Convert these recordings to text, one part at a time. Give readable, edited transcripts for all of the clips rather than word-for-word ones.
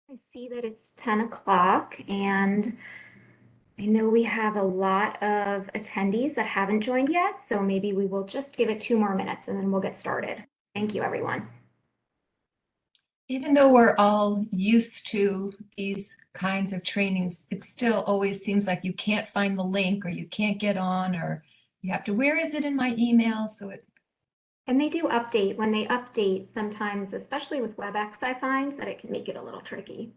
I see that it's 10 o'clock, and I know we have a lot of attendees that haven't joined yet, so maybe we will just give it 2 more minutes and then we'll get started. Thank you, everyone. Even though we're all used to these kinds of trainings, it still always seems like you can't find the link or you can't get on, or you have to, where is it in my email? And they do update. When they update, sometimes, especially with WebEx, I find that it can make it a little tricky.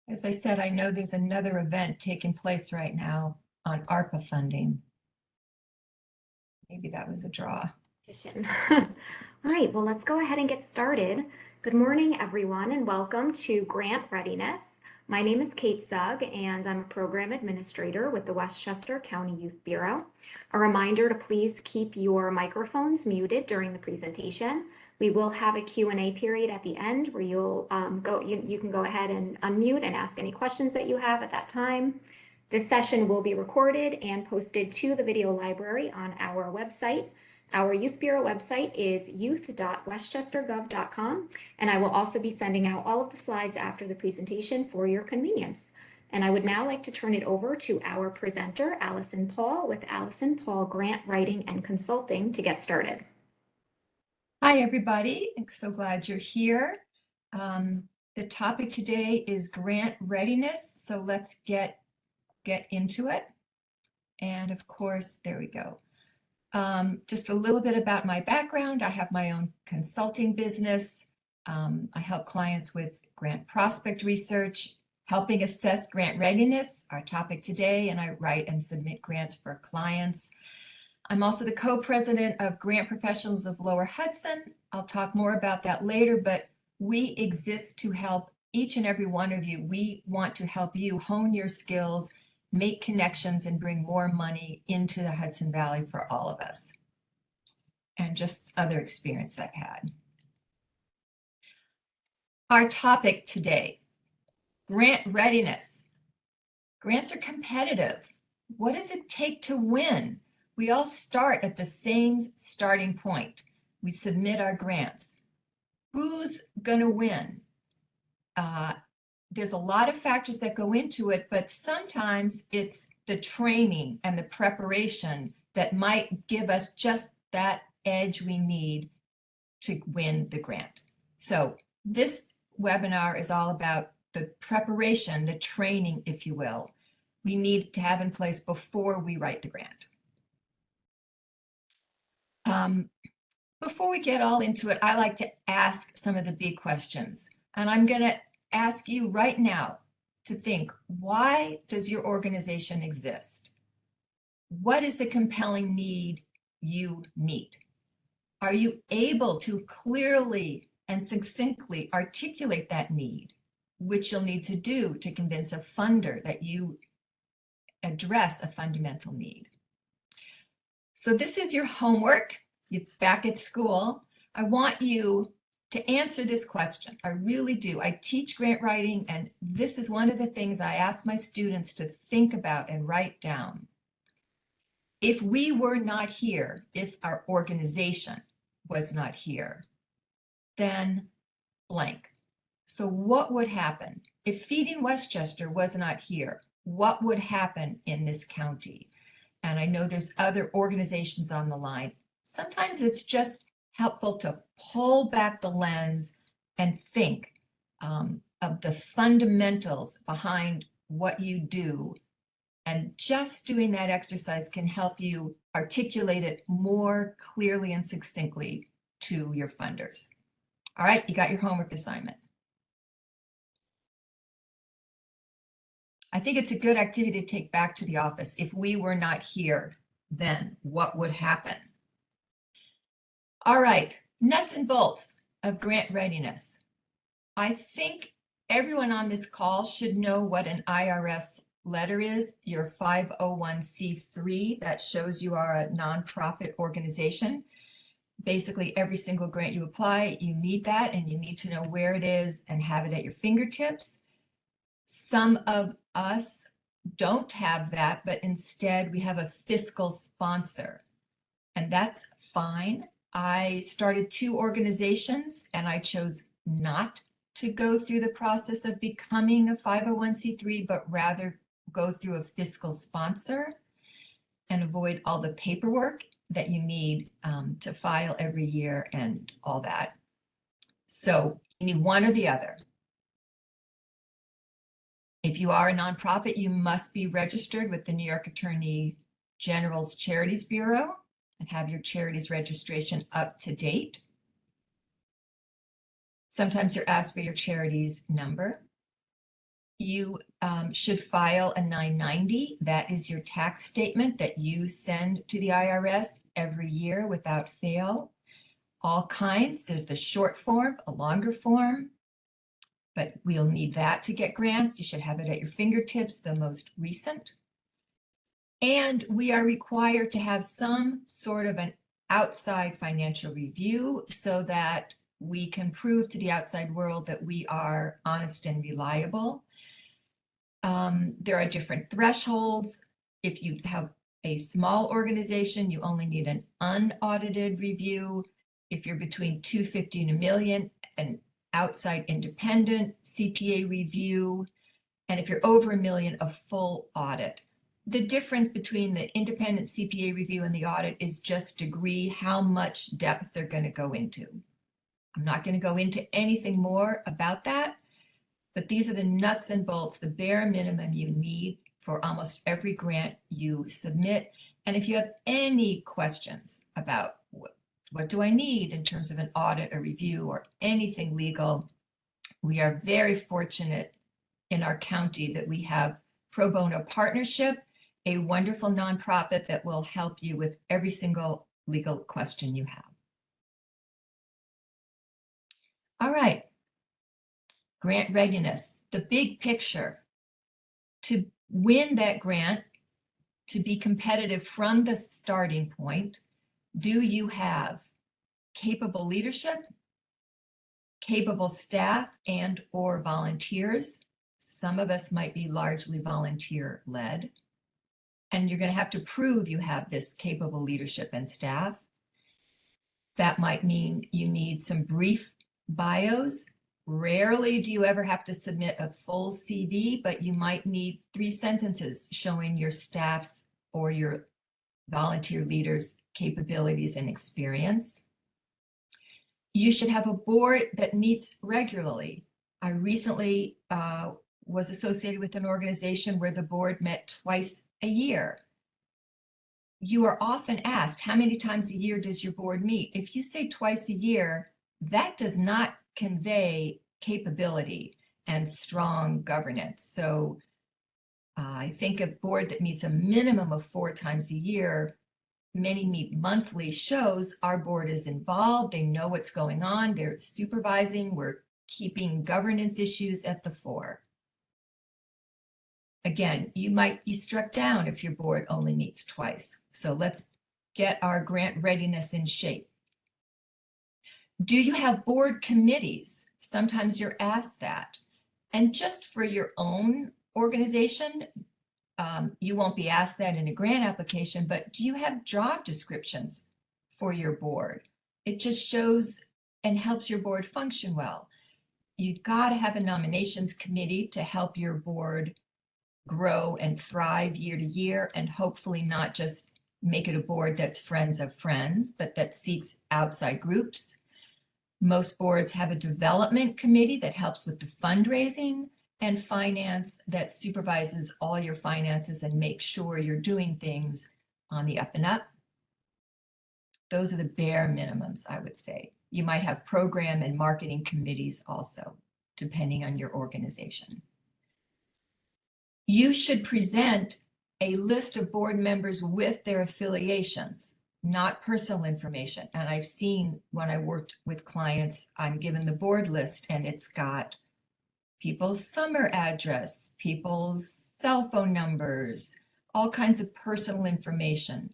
As I said, I know there's another event taking place right now on ARPA funding. Maybe that was a draw. All right, well, let's go ahead and get started. Good morning, everyone, and welcome to Grant Readiness. My name is Kate Sugg, and I'm a program administrator with the Westchester County Youth Bureau. A reminder to please keep your microphones muted during the presentation. We will have a Q&A period at the end where you can go ahead and unmute and ask any questions that you have at that time. This session will be recorded and posted to the video library on our website. Our Youth Bureau website is youth.westchestergov.com, and I will also be sending out all of the slides after the presentation for your convenience. And I would now like to turn it over to our presenter, Allison Paul, with Allison Paul Grant Writing and Consulting to get started. Hi, everybody. I'm so glad you're here. The topic today is grant readiness, so let's get into it. And of course, there we go. Just a little bit about my background. I have my own consulting business. I help clients with grant prospect research, helping assess grant readiness, our topic today, and I write and submit grants for clients. I'm also the co-president of Grant Professionals of Lower Hudson. I'll talk more about that later, but we exist to help each and every one of you. We want to help you hone your skills, make connections, and bring more money into the Hudson Valley for all of us. And just other experience I've had. Our topic today, grant readiness. Grants are competitive. What does it take to win? We all start at the same starting point. We submit our grants. Who's going to win? There's a lot of factors that go into it, but sometimes it's the training and the preparation that might give us just that edge we need to win the grant. So this webinar is all about the preparation, the training, if you will, we need to have in place before we write the grant. Before we get all into it, I like to ask some of the big questions. And I'm going to ask you right now to think, why does your organization exist? What is the compelling need you meet? Are you able to clearly and succinctly articulate that need, which you'll need to do to convince a funder that you address a fundamental need? So this is your homework. You're back at school. I want you to answer this question. I really do. I teach grant writing, and this is one of the things I ask my students to think about and write down. If we were not here, if our organization was not here, then blank. So what would happen? If Feeding Westchester was not here, what would happen in this county? And I know there's other organizations on the line. Sometimes it's just helpful to pull back the lens and think of the fundamentals behind what you do. And just doing that exercise can help you articulate it more clearly and succinctly to your funders. All right, you got your homework assignment. I think it's a good activity to take back to the office. If we were not here, then what would happen? All right, nuts and bolts of grant readiness. I think everyone on this call should know what an IRS letter is, your 501c3. That shows you are a nonprofit organization. Basically, every single grant you apply, you need that, and you need to know where it is and have it at your fingertips. Some of us don't have that, but instead we have a fiscal sponsor, and that's fine. I started 2 organizations, and I chose not to go through the process of becoming a 501c3, but rather go through a fiscal sponsor and avoid all the paperwork that you need to file every year and all that. So you need one or the other. If you are a nonprofit, you must be registered with the New York Attorney General's Charities Bureau and have your charities registration up to date. Sometimes you're asked for your charities number. You should file a 990. That is your tax statement that you send to the IRS every year without fail. All kinds. There's the short form, a longer form, but we'll need that to get grants. You should have it at your fingertips, the most recent. And we are required to have some sort of an outside financial review so that we can prove to the outside world that we are honest and reliable. There are different thresholds. If you have a small organization, you only need an unaudited review. If you're between 250 and $1 million, an outside independent CPA review. And if you're over $1 million, a full audit. The difference between the independent CPA review and the audit is just degree, how much depth they're going to go into. I'm not going to go into anything more about that, but these are the nuts and bolts, the bare minimum you need for almost every grant you submit. And if you have any questions about what do I need in terms of an audit or review or anything legal, we are very fortunate in our county that we have Pro Bono Partnership, a wonderful nonprofit that will help you with every single legal question you have. All right, grant readiness, the big picture. To win that grant, to be competitive from the starting point, do you have capable leadership, capable staff and or volunteers? Some of us might be largely volunteer-led. And you're going to have to prove you have this capable leadership and staff. That might mean you need some brief bios. Rarely do you ever have to submit a full CV, but you might need 3 sentences showing your staff's or your volunteer leaders' capabilities and experience. You should have a board that meets regularly. I recently was associated with an organization where the board met twice a year. You are often asked, how many times a year does your board meet? If you say twice a year, that does not convey capability and strong governance. So I think a board that meets a minimum of 4 times a year, many meet monthly, shows our board is involved, they know what's going on, they're supervising, we're keeping governance issues at the fore. Again, you might be struck down if your board only meets twice. So let's get our grant readiness in shape. Do you have board committees? Sometimes you're asked that. And just for your own organization, you won't be asked that in a grant application, but do you have job descriptions for your board? It just shows and helps your board function well. You've got to have a nominations committee to help your board grow and thrive year to year, and hopefully not just make it a board that's friends of friends, but that seeks outside groups. Most boards have a development committee that helps with the fundraising, and finance that supervises all your finances and makes sure you're doing things on the up and up. Those are the bare minimums, I would say. You might have program and marketing committees also, depending on your organization. You should present a list of board members with their affiliations, not personal information. And I've seen when I worked with clients, I'm given the board list and it's got people's summer address, people's cell phone numbers, all kinds of personal information.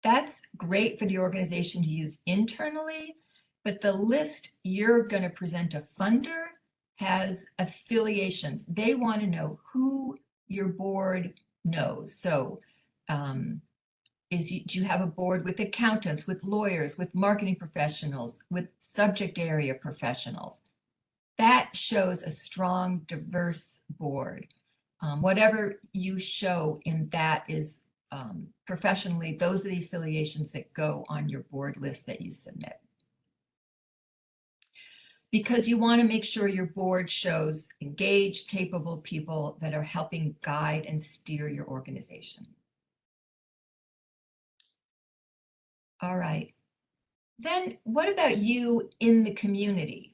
That's great for the organization to use internally, but the list you're going to present a funder has affiliations. They want to know who your board knows. So do you have a board with accountants, with lawyers, with marketing professionals, with subject area professionals? That shows a strong, diverse board. Whatever you show in that is professionally, those are the affiliations that go on your board list that you submit. Because you want to make sure your board shows engaged, capable people that are helping guide and steer your organization. All right. Then what about you in the community?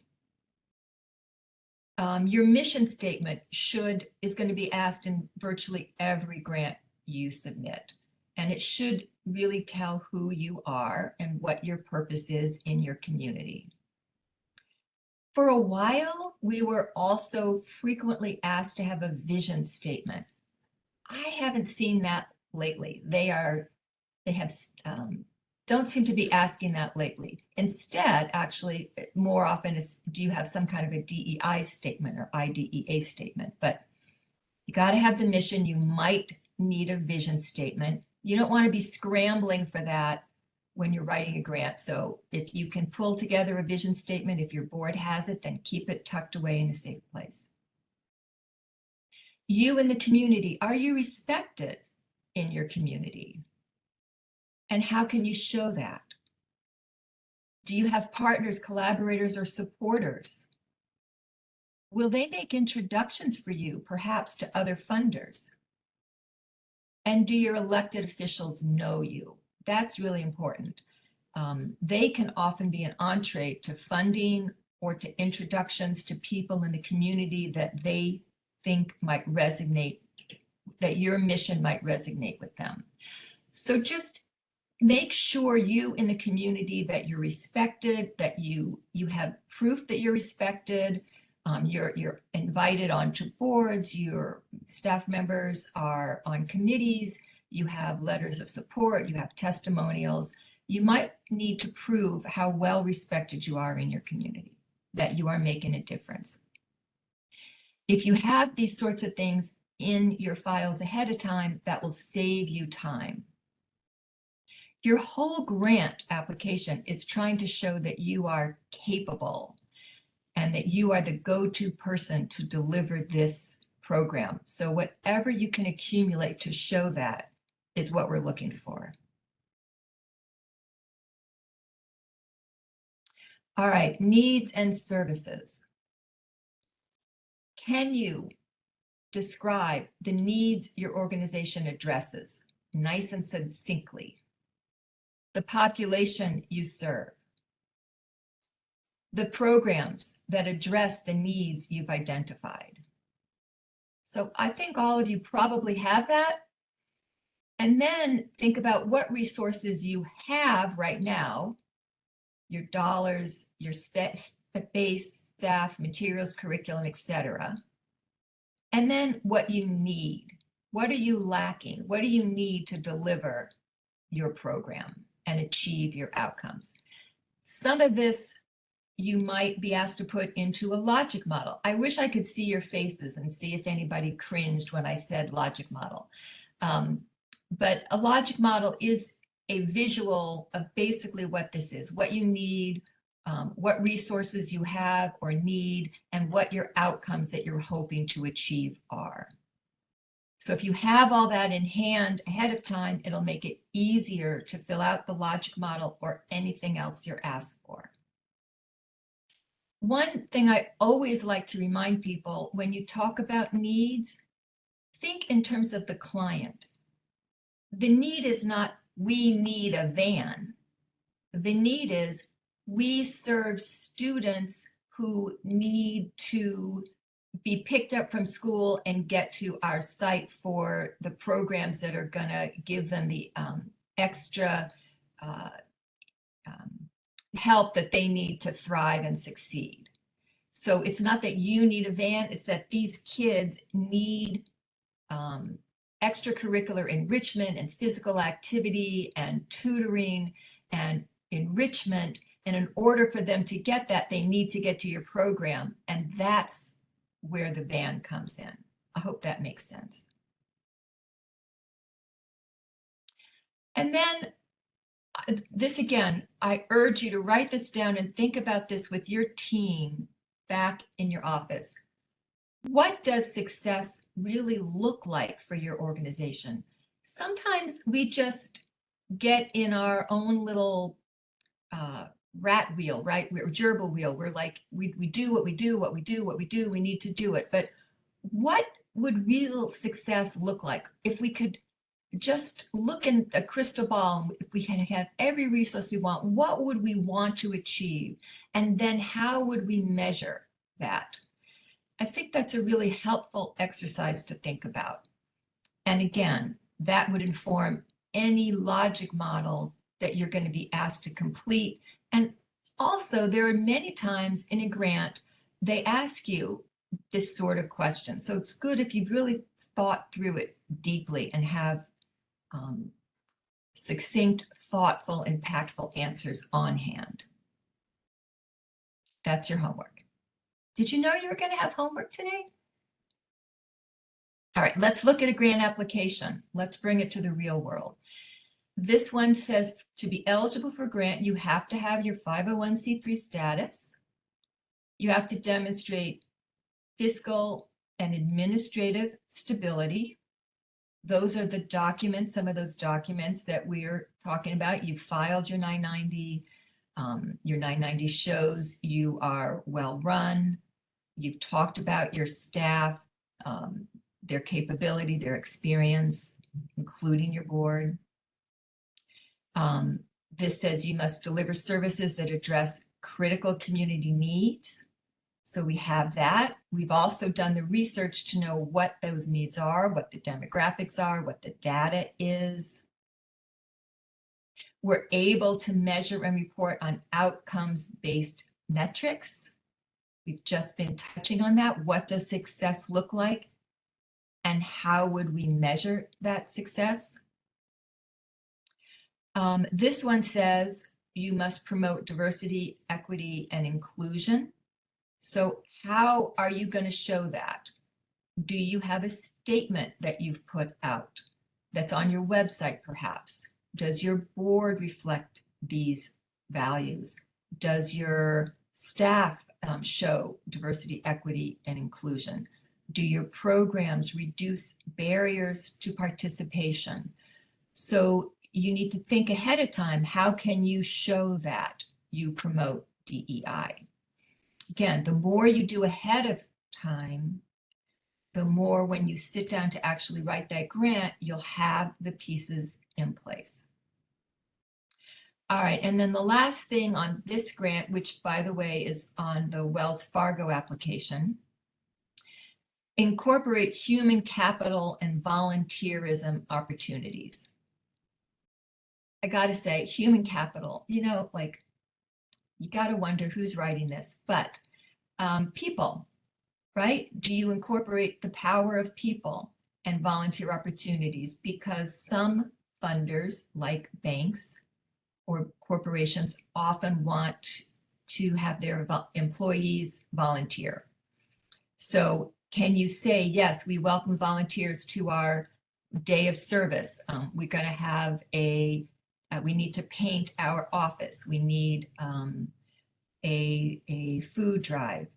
Your mission statement is going to be asked in virtually every grant you submit. And it should really tell who you are and what your purpose is in your community. For a while, we were also frequently asked to have a vision statement. I haven't seen that lately. Don't seem to be asking that lately. Instead, actually, more often it's, do you have some kind of a DEI statement or IDEA statement? But you got to have the mission. You might need a vision statement. You don't want to be scrambling for that when you're writing a grant. So if you can pull together a vision statement, if your board has it, then keep it tucked away in a safe place. You in the community, are you respected in your community? And how can you show that? Do you have partners, collaborators, or supporters? Will they make introductions for you, perhaps to other funders? And do your elected officials know you? That's really important. They can often be an entree to funding or to introductions to people in the community that they think might resonate, that your mission might resonate with them. So just make sure you in the community that you're respected, that you have proof that you're respected, you're invited onto boards, your staff members are on committees, you have letters of support, you have testimonials. You might need to prove how well respected you are in your community, that you are making a difference. If you have these sorts of things in your files ahead of time, that will save you time. Your whole grant application is trying to show that you are capable and that you are the go-to person to deliver this program. So whatever you can accumulate to show that is what we're looking for. All right, needs and services. Can you describe the needs your organization addresses, nice and succinctly? The population you serve, the programs that address the needs you've identified. So I think all of you probably have that. And then think about what resources you have right now, your dollars, your space, staff, materials, curriculum, etc. And then what you need. What are you lacking? What do you need to deliver your program and achieve your outcomes? Some of this you might be asked to put into a logic model. I wish I could see your faces and see if anybody cringed when I said logic model. But a logic model is a visual of basically what this is, what you need, what resources you have or need, and what your outcomes that you're hoping to achieve are. So if you have all that in hand ahead of time, it'll make it easier to fill out the logic model or anything else you're asked for. One thing I always like to remind people when you talk about needs, think in terms of the client. The need is not, we need a van. The need is, we serve students who need to be picked up from school and get to our site for the programs that are going to give them the extra help that they need to thrive and succeed. So it's not that you need a van, it's that these kids need extracurricular enrichment and physical activity and tutoring and enrichment. And in order for them to get that, they need to get to your program. And that's where the van comes in. I hope that makes sense. And then this again, I urge you to write this down and think about this with your team back in your office. What does success really look like for your organization? Sometimes we just get in our own little rat wheel, right? We're gerbil wheel. We're like, we do what we do, what we do, what we do, we need to do it. But what would real success look like if we could just look in a crystal ball? If we can have every resource we want, what would we want to achieve? And then how would we measure that? I think that's a really helpful exercise to think about. And again, that would inform any logic model that you're going to be asked to complete. And also, there are many times in a grant, they ask you this sort of question. So it's good if you've really thought through it deeply and have succinct, thoughtful, impactful answers on hand. That's your homework. Did you know you were going to have homework today? All right, let's look at a grant application. Let's bring it to the real world. This one says to be eligible for grant, you have to have your 501c3 status. You have to demonstrate fiscal and administrative stability. Those are the documents, some of those documents that we're talking about. You filed your 990. Your 990 shows you are well run. You've talked about your staff, their capability, their experience, including your board. This says you must deliver services that address critical community needs. So we have that. We've also done the research to know what those needs are, what the demographics are, what the data is. We're able to measure and report on outcomes-based metrics. We've just been touching on that. What does success look like? And how would we measure that success? This one says you must promote diversity, equity, and inclusion. So how are you going to show that? Do you have a statement that you've put out that's on your website, perhaps? Does your board reflect these values? Does your staff show diversity, equity, and inclusion? Do your programs reduce barriers to participation? So you need to think ahead of time. How can you show that you promote DEI? Again, the more you do ahead of time, the more when you sit down to actually write that grant, you'll have the pieces in place. All right, and then the last thing on this grant, which by the way is on the Wells Fargo application, incorporate human capital and volunteerism opportunities. I gotta say, human capital, you know, like you gotta wonder who's writing this, but people, right? Do you incorporate the power of people and volunteer opportunities? Because some funders, like banks or corporations, often want to have their employees volunteer. So can you say, yes, we welcome volunteers to our day of service. We're going to have we need to paint our office. We need a food drive.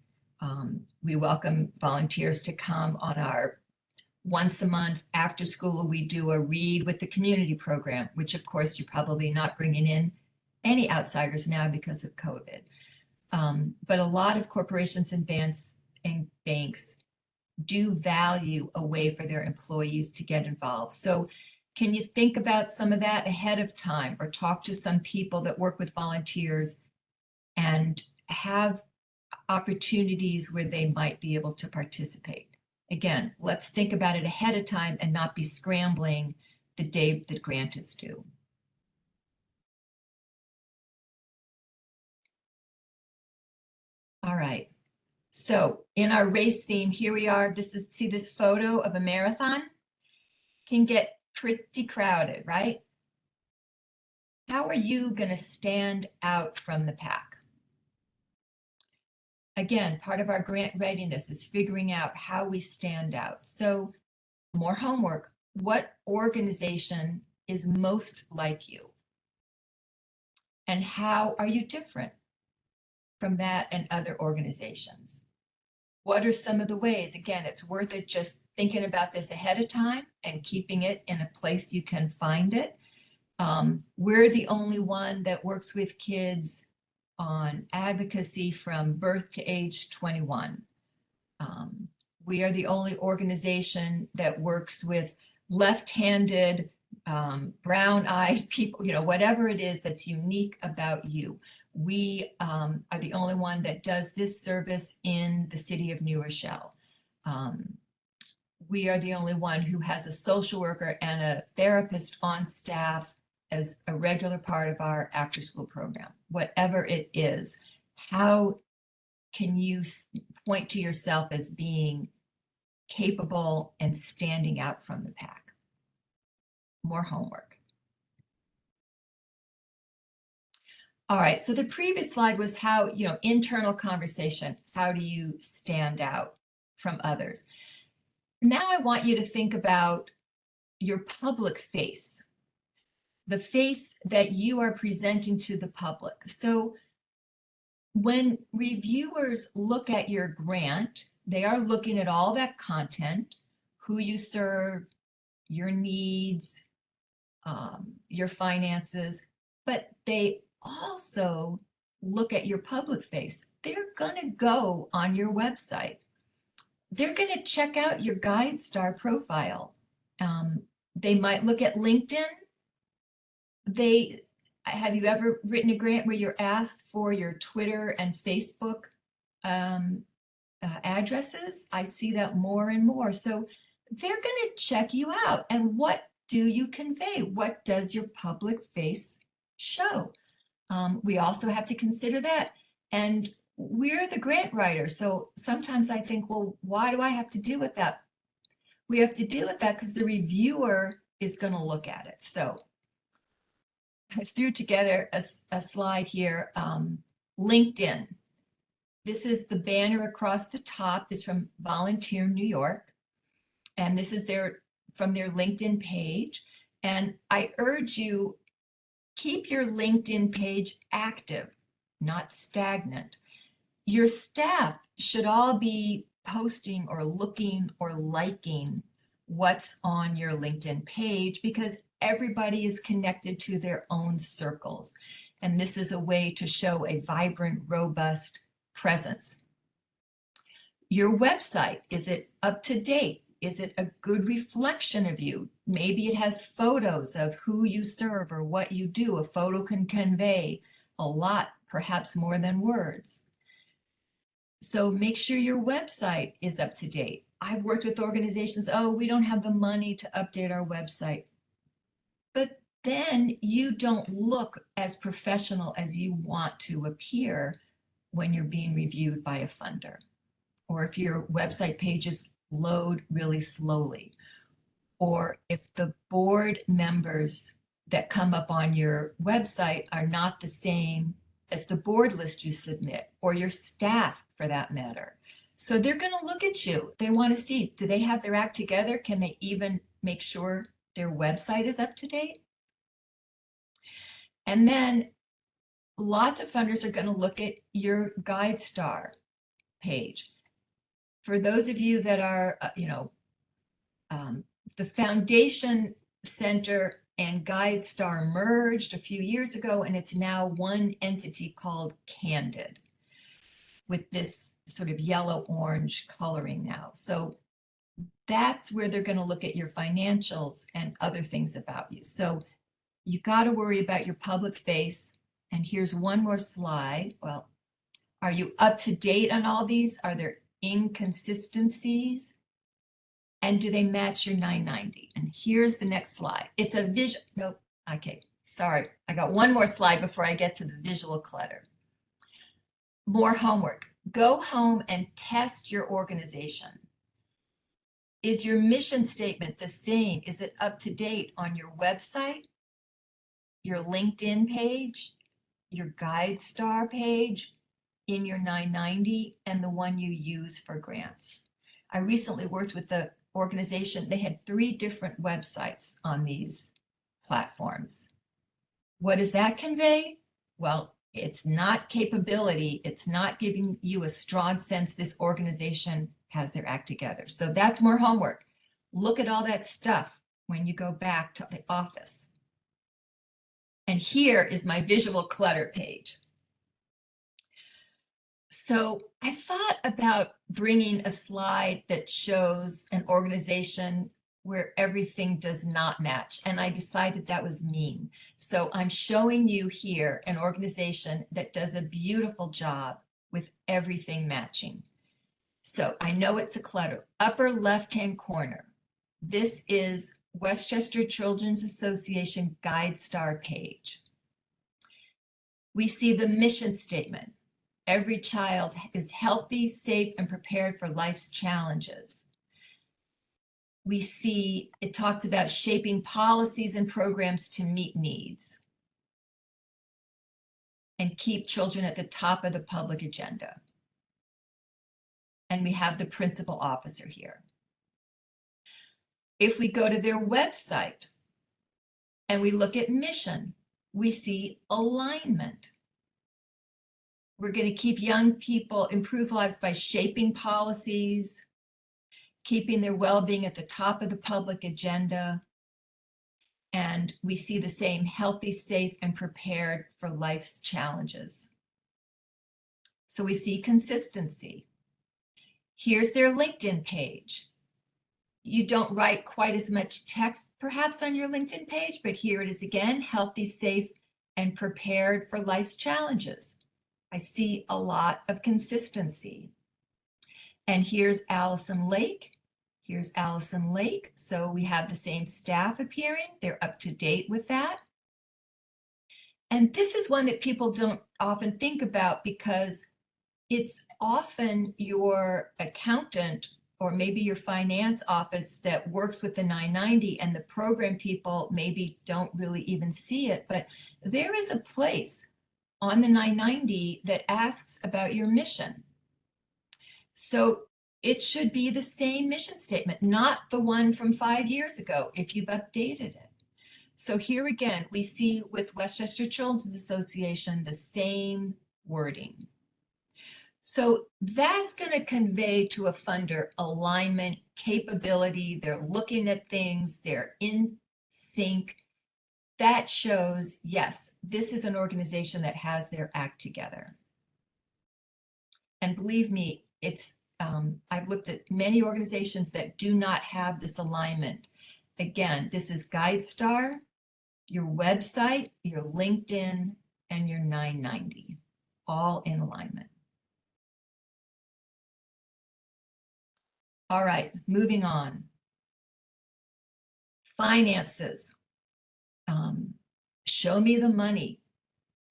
We welcome volunteers to come on our once a month after school. We do a read with the community program, which of course you're probably not bringing in any outsiders now because of COVID. But a lot of corporations and banks do value a way for their employees to get involved. So can you think about some of that ahead of time, or talk to some people that work with volunteers and have opportunities where they might be able to participate? Again, let's think about it ahead of time and not be scrambling the day that grant is due. All right. So in our race theme, here we are. See this photo of a marathon? Can get pretty crowded, right? How are you going to stand out from the pack? Again, part of our grant readiness is figuring out how we stand out. So more homework. What organization is most like you? And how are you different from that and other organizations? What are some of the ways? Again, it's worth it just thinking about this ahead of time and keeping it in a place you can find it. We're the only one that works with kids on advocacy from birth to age 21. We are the only organization that works with left-handed, brown-eyed people, whatever it is that's unique about you. We are the only one that does this service in the city of New Rochelle. We are the only one who has a social worker and a therapist on staff as a regular part of our after-school program. Whatever it is, how can you point to yourself as being capable and standing out from the pack? More homework. All right, so the previous slide was how, internal conversation, how do you stand out from others? Now I want you to think about your public face, the face that you are presenting to the public. So when reviewers look at your grant, they are looking at all that content, who you serve, your needs, your finances, but they also look at your public face. They're going to go on your website. They're going to check out your GuideStar profile. They might look at LinkedIn. Have you ever written a grant where you're asked for your Twitter and Facebook addresses? I see that more and more. So they're going to check you out. And what do you convey? What does your public face show? We also have to consider that. And we're the grant writer. So sometimes I think, well, why do I have to deal with that? We have to deal with that because the reviewer is going to look at it. So I threw together a slide here. LinkedIn. This is the banner across the top. This is from Volunteer New York. And this is from their LinkedIn page. And I urge you, keep your LinkedIn page active, not stagnant. Your staff should all be posting or looking or liking what's on your LinkedIn page, because everybody is connected to their own circles. And this is a way to show a vibrant, robust presence. Your website, is it up to date? Is it a good reflection of you? Maybe it has photos of who you serve or what you do. A photo can convey a lot, perhaps more than words. So make sure your website is up to date. I've worked with organizations, oh, we don't have the money to update our website. But then you don't look as professional as you want to appear when you're being reviewed by a funder, or if your website pages load really slowly, or if the board members that come up on your website are not the same as the board list you submit, or your staff for that matter. So they're going to look at you. They want to see, do they have their act together? Can they even make sure their website is up to date? And then lots of funders are going to look at your GuideStar page. For those of you that are, the Foundation Center and GuideStar merged a few years ago, and it's now one entity called Candid with this sort of yellow-orange coloring now. So that's where they're going to look at your financials and other things about you. So you got to worry about your public face. And here's one more slide. Well, are you up to date on all these? Are there inconsistencies? And do they match your 990? And here's the next slide. It's a visual, nope, okay, sorry. I got one more slide before I get to the visual clutter. More homework. Go home and test your organization. Is your mission statement the same? Is it up to date on your website, your LinkedIn page, your GuideStar page, in your 990, and the one you use for grants? I recently worked with the organization. They had 3 different websites on these platforms. What does that convey? Well, it's not capability. It's not giving you a strong sense this organization has their act together. So that's more homework. Look at all that stuff when you go back to the office. And here is my visual clutter page. So I thought about bringing a slide that shows an organization where everything does not match. And I decided that was mean. So I'm showing you here an organization that does a beautiful job with everything matching. So I know it's a clutter. Upper left-hand corner. This is Westchester Children's Association GuideStar page. We see the mission statement. Every child is healthy, safe, and prepared for life's challenges. We see it talks about shaping policies and programs to meet needs and keep children at the top of the public agenda. And we have the principal officer here. If we go to their website and we look at mission, we see alignment. We're going to keep young people, improve lives by shaping policies, keeping their well-being at the top of the public agenda. And we see the same healthy, safe, and prepared for life's challenges. So we see consistency. Here's their LinkedIn page. You don't write quite as much text perhaps on your LinkedIn page, but here it is again, healthy, safe, and prepared for life's challenges. I see a lot of consistency. And here's Allison Lake. Here's Allison Lake. So we have the same staff appearing. They're up to date with that. And this is one that people don't often think about because it's often your accountant or maybe your finance office that works with the 990, and the program people maybe don't really even see it. But there is a place on the 990 that asks about your mission. So it should be the same mission statement, not the one from 5 years ago if you've updated it. So here again, we see with Westchester Children's Association the same wording. So that's going to convey to a funder alignment, capability. They're looking at things, they're in sync. That shows, yes, this is an organization that has their act together. And believe me, it's I've looked at many organizations that do not have this alignment. Again, this is GuideStar, your website, your LinkedIn, and your 990, all in alignment. All right, moving on. Finances. Show me the money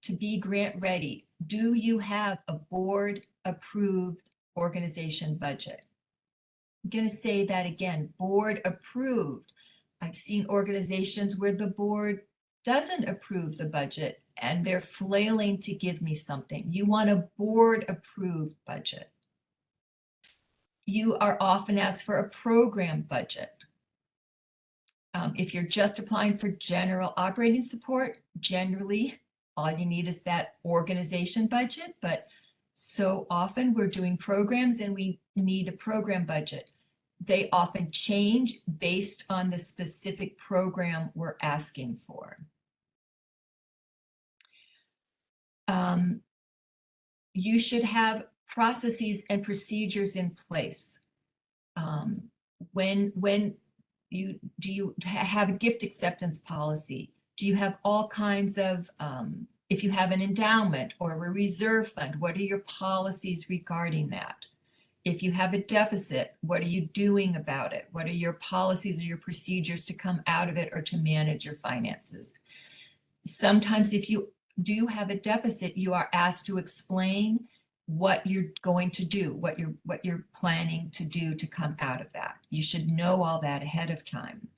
to be grant ready. Do you have a board approved organization budget? I'm going to say that again, board approved. I've seen organizations where the board doesn't approve the budget and they're flailing to give me something. You want a board-approved budget. You are often asked for a program budget. If you're just applying for general operating support, generally, all you need is that organization budget, but so often we're doing programs and we need a program budget. They often change based on the specific program we're asking for. You should have processes and procedures in place. When do you have a gift acceptance policy? Do you have all kinds of, if you have an endowment or a reserve fund, what are your policies regarding that? If you have a deficit, what are you doing about it? What are your policies or your procedures to come out of it or to manage your finances? Sometimes if you do have a deficit, you are asked to explain what you're going to do, what you're planning to do to come out of that. You should know all that ahead of time.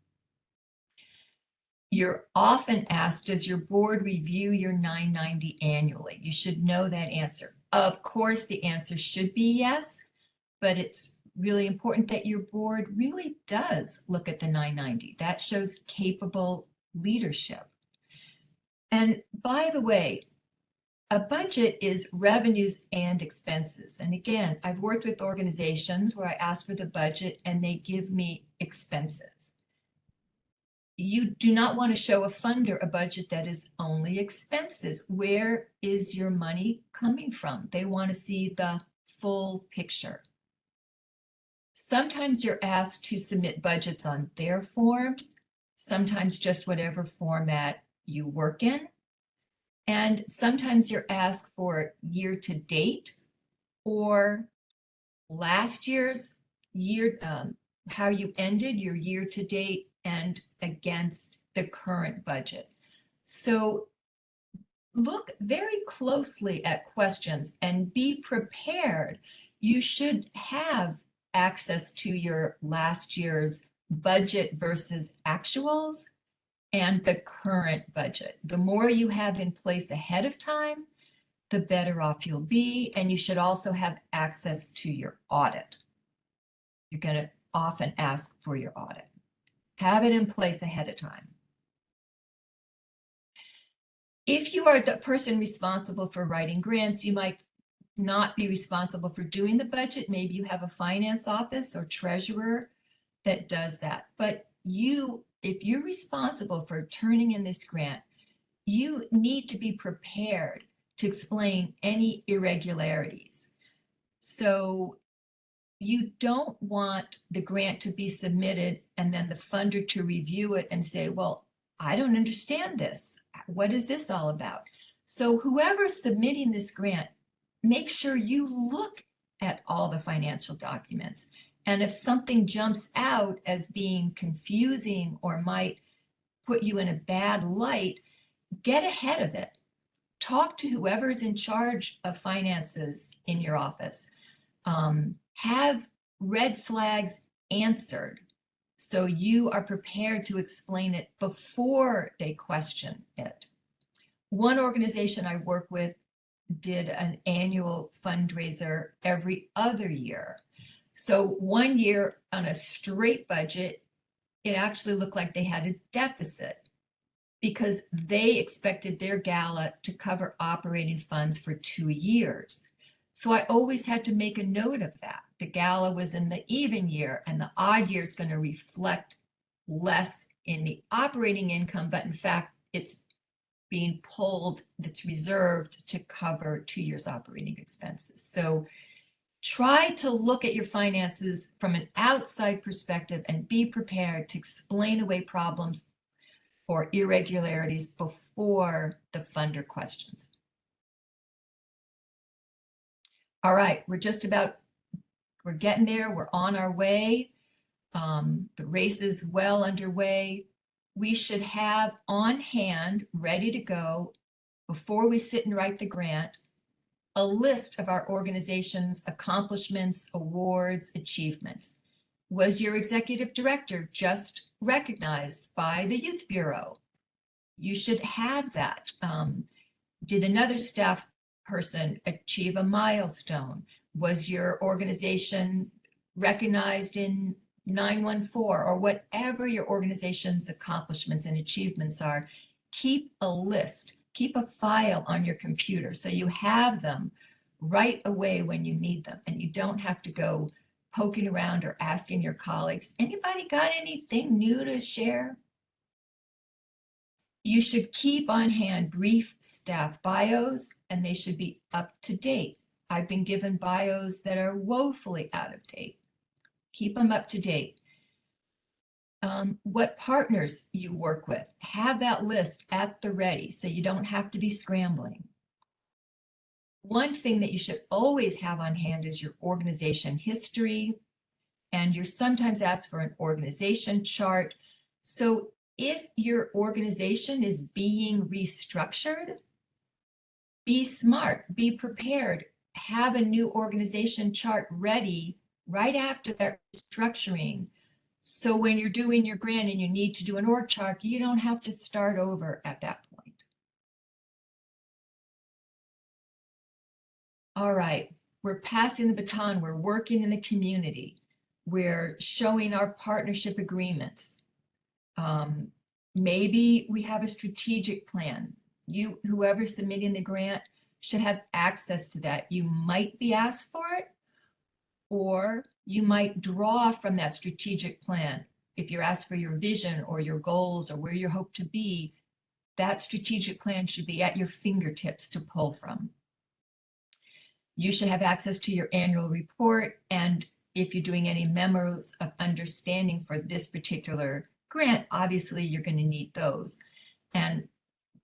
You're often asked, does your board review your 990 annually? You should know that answer. Of course, the answer should be yes, but it's really important that your board really does look at the 990. That shows capable leadership. And by the way, a budget is revenues and expenses. And again, I've worked with organizations where I ask for the budget and they give me expenses. You do not want to show a funder a budget that is only expenses. Where is your money coming from? They want to see the full picture. Sometimes you're asked to submit budgets on their forms, sometimes just whatever format you work in. And sometimes you're asked for year to date or last year's year, how you ended your year to date and against the current budget. So look very closely at questions and be prepared. You should have access to your last year's budget versus actuals and the current budget. The more you have in place ahead of time, the better off you'll be. And you should also have access to your audit. You're going to often ask for your audit. Have it in place ahead of time. If you are the person responsible for writing grants, you might not be responsible for doing the budget. Maybe you have a finance office or treasurer that does that. But if you're responsible for turning in this grant, you need to be prepared to explain any irregularities. So you don't want the grant to be submitted and then the funder to review it and say, well, I don't understand this. What is this all about? So whoever's submitting this grant, make sure you look at all the financial documents. And if something jumps out as being confusing or might put you in a bad light, get ahead of it. Talk to whoever's in charge of finances in your office. Have red flags answered so you are prepared to explain it before they question it. One organization I work with did an annual fundraiser every other year. So one year on a straight budget, it actually looked like they had a deficit because they expected their gala to cover operating funds for 2 years. So I always had to make a note of that. The gala was in the even year and the odd year is going to reflect less in the operating income, but in fact, it's being pulled, that's reserved to cover 2 years operating expenses. So try to look at your finances from an outside perspective and be prepared to explain away problems or irregularities before the funder questions. All right, we're getting there. We're on our way. The race is well underway. We should have on hand, ready to go, before we sit and write the grant, a list of our organization's accomplishments, awards, achievements. Was your executive director just recognized by the Youth Bureau? You should have that. Did another staff person achieve a milestone? Was your organization recognized in 914 or whatever your organization's accomplishments and achievements are? Keep a list, keep a file on your computer so you have them right away when you need them and you don't have to go poking around or asking your colleagues, anybody got anything new to share? You should keep on hand brief staff bios, and they should be up to date. I've been given bios that are woefully out of date. Keep them up to date. What partners you work with, have that list at the ready so you don't have to be scrambling. One thing that you should always have on hand is your organization history, and you're sometimes asked for an organization chart. So if your organization is being restructured, be smart, be prepared, have a new organization chart ready right after that restructuring. So when you're doing your grant and you need to do an org chart, you don't have to start over at that point. All right, we're passing the baton, we're working in the community, we're showing our partnership agreements. Maybe we have a strategic plan. Whoever's submitting the grant should have access to that. You might be asked for it, or you might draw from that strategic plan. If you're asked for your vision or your goals or where you hope to be, that strategic plan should be at your fingertips to pull from. You should have access to your annual report, and if you're doing any memos of understanding for this particular grant, obviously you're going to need those. And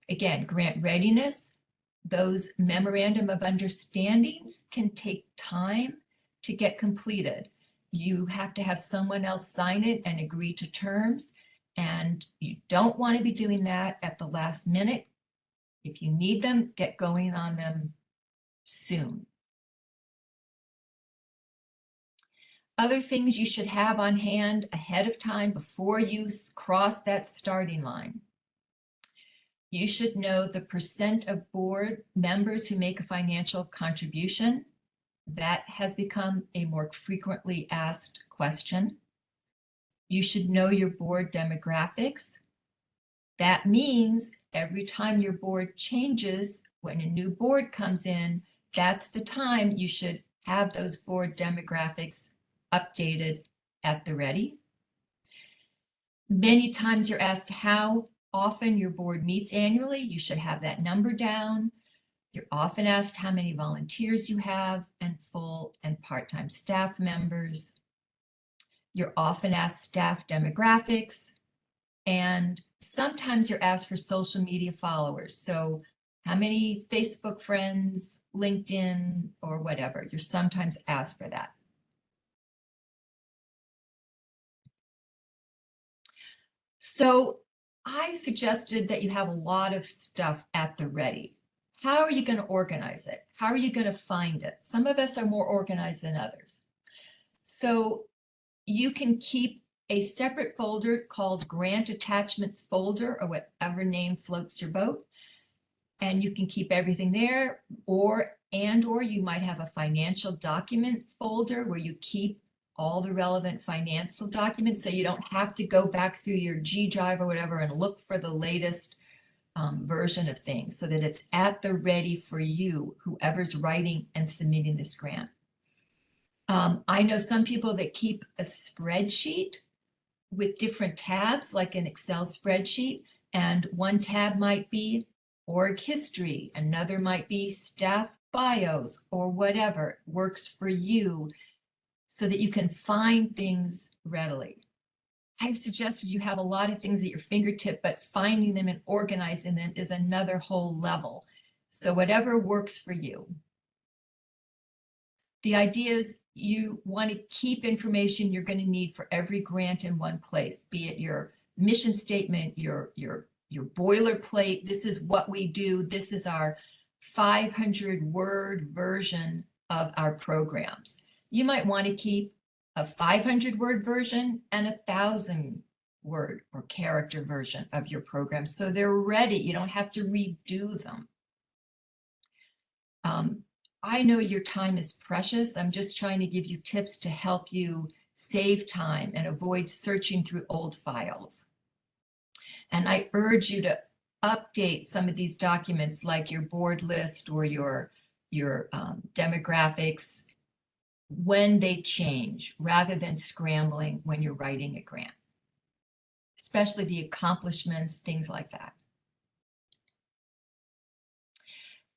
again, grant readiness, those memorandum of understandings can take time to get completed. You have to have someone else sign it and agree to terms, and you don't want to be doing that at the last minute. If you need them, get going on them soon. Other things you should have on hand ahead of time before you cross that starting line. You should know the percent of board members who make a financial contribution. That has become a more frequently asked question. You should know your board demographics. That means every time your board changes, when a new board comes in, that's the time you should have those board demographics updated at the ready. Many times you're asked how often your board meets annually. You should have that number down. You're often asked how many volunteers you have and full and part-time staff members. You're often asked staff demographics, and sometimes you're asked for social media followers. So how many Facebook friends, LinkedIn, or whatever. You're sometimes asked for that. So I suggested that you have a lot of stuff at the ready. How are you going to organize it? How are you going to find it? Some of us are more organized than others. So you can keep a separate folder called Grant Attachments folder, or whatever name floats your boat. And you can keep everything there, or you might have a financial document folder where you keep all the relevant financial documents, so you don't have to go back through your G Drive or whatever and look for the latest version of things, so that it's at the ready for you, whoever's writing and submitting this grant. I know some people that keep a spreadsheet with different tabs, like an Excel spreadsheet, and one tab might be org history, another might be staff bios, or whatever works for you, so that you can find things readily. I've suggested you have a lot of things at your fingertip, but finding them and organizing them is another whole level. So whatever works for you. The idea is you want to keep information you're going to need for every grant in one place, be it your mission statement, your boilerplate. This is what we do. This is our 500-word version of our programs. You might want to keep a 500-word version and a 1,000-word or character version of your program, so they're ready. You don't have to redo them. I know your time is precious. I'm just trying to give you tips to help you save time and avoid searching through old files. And I urge you to update some of these documents like your board list or your demographics when they change rather than scrambling when you're writing a grant, especially the accomplishments, things like that.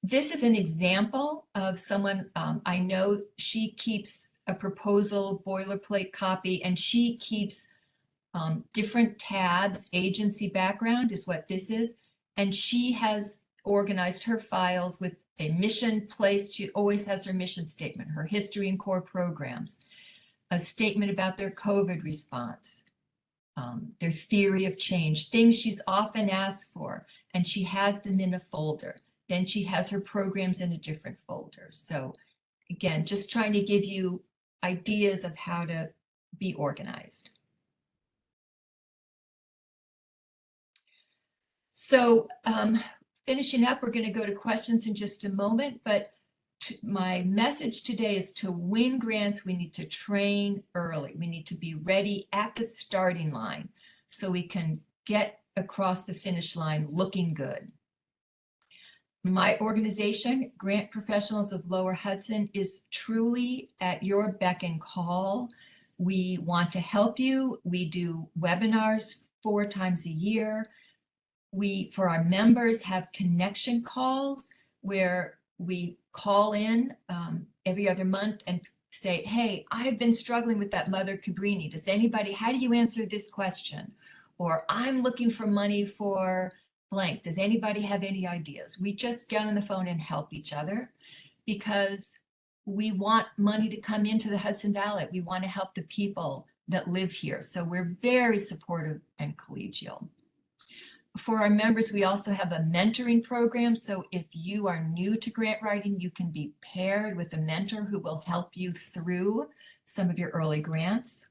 This is an example of someone, I know she keeps a proposal boilerplate copy, and she keeps different tabs. Agency background is what this is. And she has organized her files with a mission place. She always has her mission statement, her history and core programs, a statement about their COVID response, their theory of change, things she's often asked for, and she has them in a folder. Then she has her programs in a different folder. So again, just trying to give you ideas of how to be organized. So finishing up, we're going to go to questions in just a moment, but my message today is to win grants, we need to train early. We need to be ready at the starting line so we can get across the finish line looking good. My organization, Grant Professionals of Lower Hudson, is truly at your beck and call. We want to help you. We do webinars 4 times a year. We, for our members, have connection calls where we call in every other month and say, hey, I've been struggling with that Mother Cabrini. Does anybody, how do you answer this question? Or I'm looking for money for blank. Does anybody have any ideas? We just get on the phone and help each other because we want money to come into the Hudson Valley. We want to help the people that live here. So we're very supportive and collegial. For our members, we also have a mentoring program. So if you are new to grant writing, you can be paired with a mentor who will help you through some of your early grants.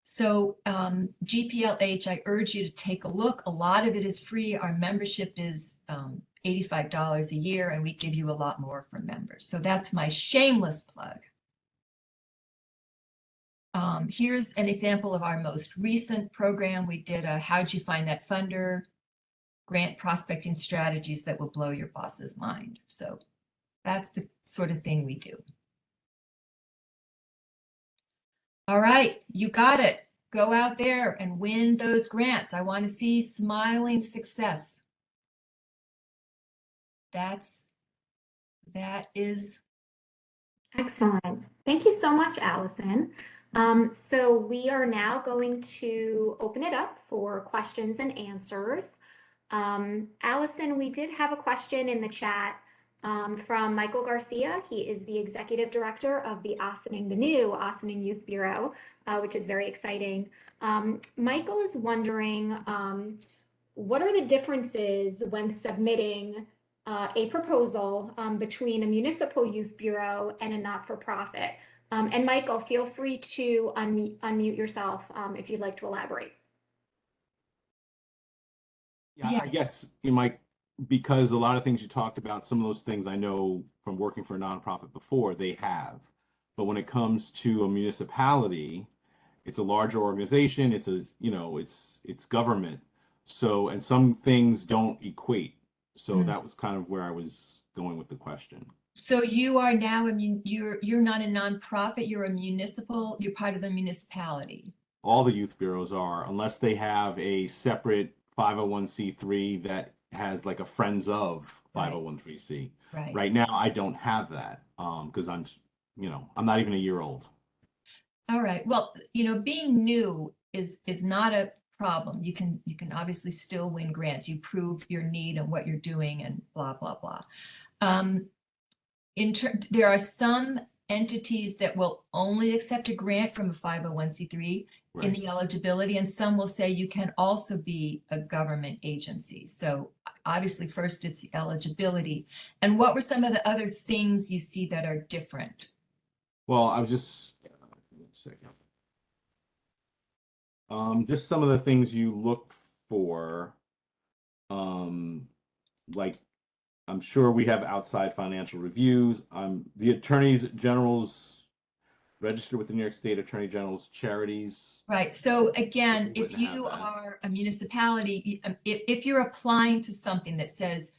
So GPLH, I urge you to take a look. A lot of it is free. Our membership is $85 a year, and we give you a lot more for members. So that's my shameless plug. Here's an example of our most recent program. We did a How'd You Find That Funder? Grant prospecting strategies that will blow your boss's mind. So that's the sort of thing we do. All right, you got it. Go out there and win those grants. I want to see smiling success. That is Excellent. Thank you so much, Allison. So we are now going to open it up for questions and answers. Allison, we did have a question in the chat from Michael Garcia. He is the executive director of the new Ossining Youth Bureau, which is very exciting. Michael is wondering, what are the differences when submitting a proposal between a municipal youth bureau and a not-for-profit? And Michael, feel free to unmute yourself if you'd like to elaborate. Yeah, I guess you might, because a lot of things you talked about, some of those things I know from working for a nonprofit before, they have. But when it comes to a municipality, it's a larger organization, it's a, it's government. So, and some things don't equate. So that was kind of where I was going with the question. So you are now, I mean, you're not a nonprofit, you're a municipal, you're part of the municipality. All the youth bureaus are, unless they have a separate 501c3 that has like a Friends of 501c3. Right. Right now, I don't have that because I'm not even a year old. All right. Well, being new is not a problem. You can obviously still win grants. You prove your need and what you're doing and blah, blah, blah. There are some entities that will only accept a grant from a 501c3 in the eligibility, and some will say you can also be a government agency. So obviously first it's the eligibility. And what were some of the other things you see that are different? Well, I was just, one second. Just some of the things you look for, like I'm sure we have outside financial reviews. The attorneys general's registered with the New York State Attorney General's charities. Right. So again, We if wouldn't have you that. are a municipality, if you're applying to something that says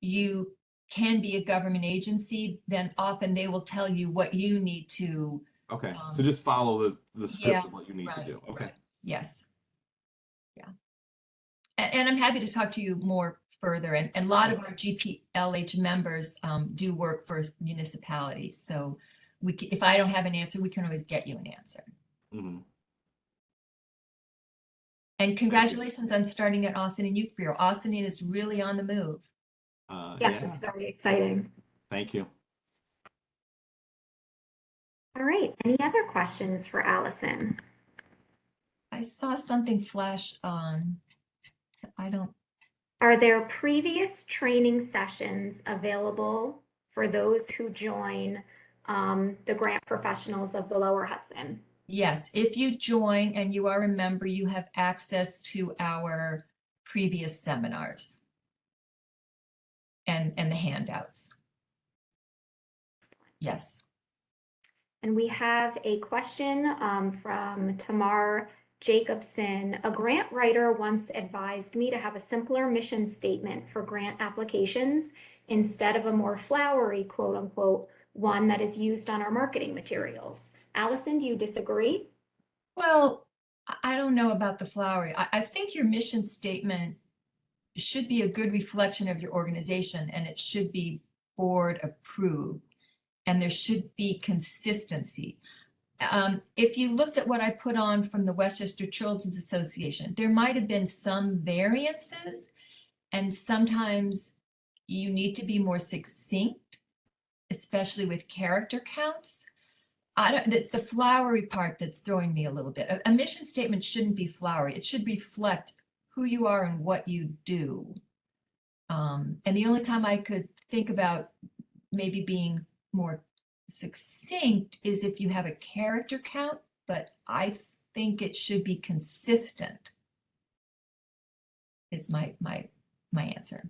you can be a government agency, then often they will tell you what you need to. Okay, so just follow the script Yeah, of what you need to right, do. Okay. right. Yes. Yeah. And I'm happy to talk to you more further. And a lot of our GPLH members do work for municipalities. So if I don't have an answer, we can always get you an answer. hmm And congratulations on starting at Austin Youth Bureau. Austin is really on the move. Yes, Yeah, it's very exciting. thank you. All right, any other questions for Allison? I saw something flash on. I don't. Are there previous training sessions available for those who join the grant professionals of the Lower Hudson? Yes, if you join and you are a member, you have access to our previous seminars and the handouts. Yes. And we have a question from Tamar Jacobson. A grant writer once advised me to have a simpler mission statement for grant applications instead of a more flowery, quote unquote, one that is used on our marketing materials. Allison, do you disagree? Well, I don't know about the flowery. I think your mission statement should be a good reflection of your organization, and it should be board approved, and there should be consistency. If you looked at what I put on from the Westchester Children's Association, there might have been some variances, and sometimes you need to be more succinct, especially with character counts. That's the flowery part that's throwing me a little bit. A mission statement shouldn't be flowery. It should reflect who you are and what you do. And the only time I could think about maybe being more succinct is if you have a character count, but I think it should be consistent is my answer.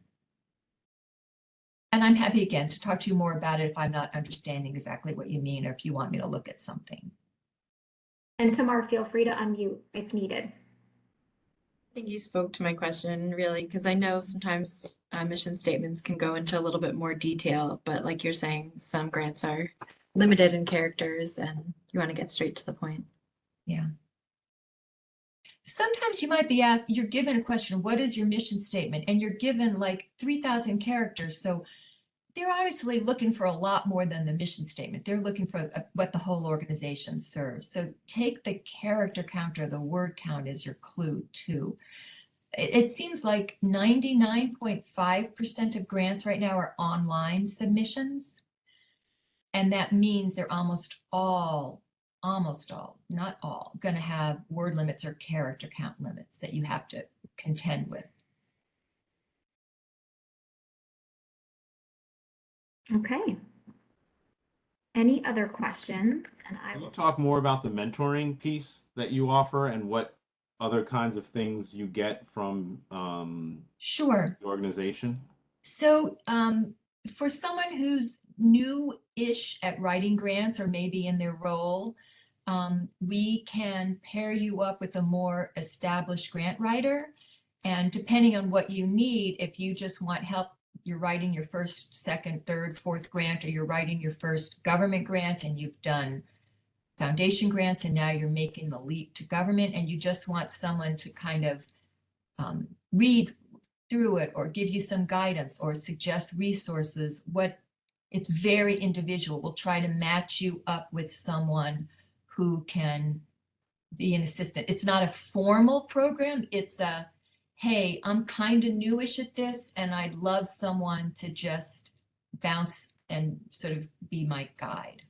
And I'm happy again to talk to you more about it if I'm not understanding exactly what you mean or if you want me to look at something. And Tamar, feel free to unmute if needed. I think you spoke to my question really, because I know sometimes mission statements can go into a little bit more detail, but like you're saying, some grants are limited in characters and you want to get straight to the point. Yeah. Sometimes you might be asked, you're given a question, what is your mission statement? And you're given like 3,000 characters. So they're obviously looking for a lot more than the mission statement. They're looking for what the whole organization serves. So take the character count or the word count as your clue too. It seems like 99.5% of grants right now are online submissions. And that means they're almost all, not all, going to have word limits or character count limits that you have to contend with. Okay. Any other questions? And I Can you will talk more about the mentoring piece that you offer and what other kinds of things you get from Sure. the organization? So for someone who's new-ish at writing grants or maybe in their role, we can pair you up with a more established grant writer. And depending on what you need, if you just want help, you're writing your first, second, third, fourth grant, or you're writing your first government grant and you've done foundation grants and now you're making the leap to government and you just want someone to kind of read through it or give you some guidance or suggest resources, it's very individual. We'll try to match you up with someone who can be an assistant. It's not a formal program. It's a, hey, I'm kind of newish at this and I'd love someone to just bounce and sort of be my guide.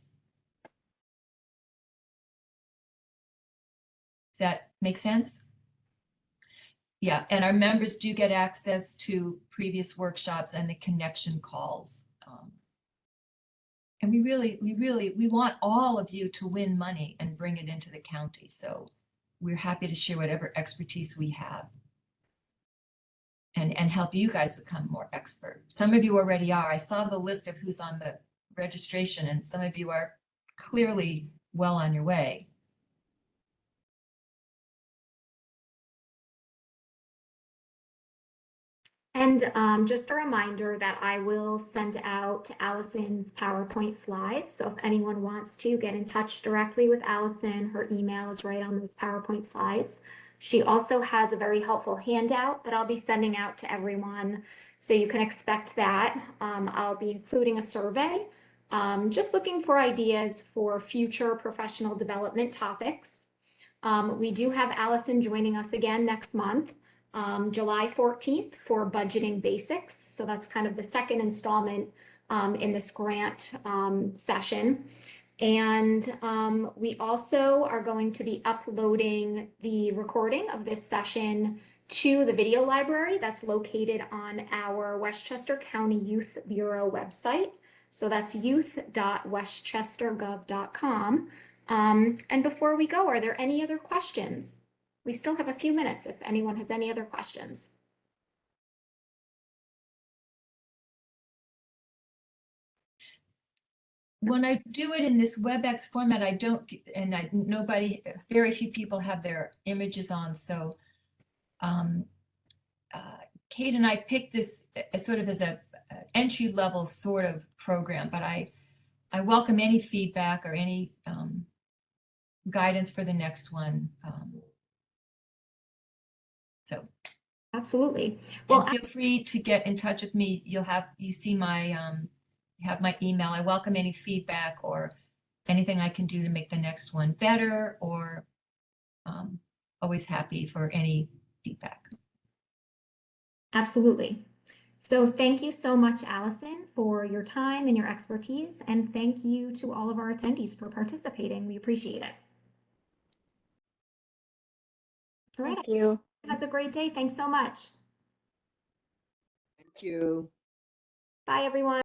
Does that make sense? Yeah, and our members do get access to previous workshops and the connection calls. And we want all of you to win money and bring it into the county. So we're happy to share whatever expertise we have. and help you guys become more expert. Some of you already are. I saw the list of who's on the registration, and some of you are clearly well on your way. And just a reminder that I will send out Allison's PowerPoint slides. So if anyone wants to get in touch directly with Allison, her email is right on those PowerPoint slides. She also has a very helpful handout that I'll be sending out to everyone. So you can expect that. I'll be including a survey, just looking for ideas for future professional development topics. We do have Allison joining us again next month. July 14th for budgeting basics. So that's kind of the second installment in this grant session. And we also are going to be uploading the recording of this session to the video library that's located on our Westchester County Youth Bureau website. So that's youth.westchestergov.com. And before we go, are there any other questions? We still have a few minutes if anyone has any other questions. When I do it in this WebEx format, I don't, and nobody, very few people have their images on. So Kate and I picked this sort of as a entry level sort of program, but I welcome any feedback or any guidance for the next one. So Absolutely. well, feel free to get in touch with me. You see my, you have my email. I welcome any feedback or anything I can do to make the next one better, or always happy for any feedback. Absolutely. So thank you so much, Allison, for your time and your expertise. And thank you to all of our attendees for participating. We appreciate it. All right. Thank you. Have a great day. Thanks so much. Thank you. Bye, everyone.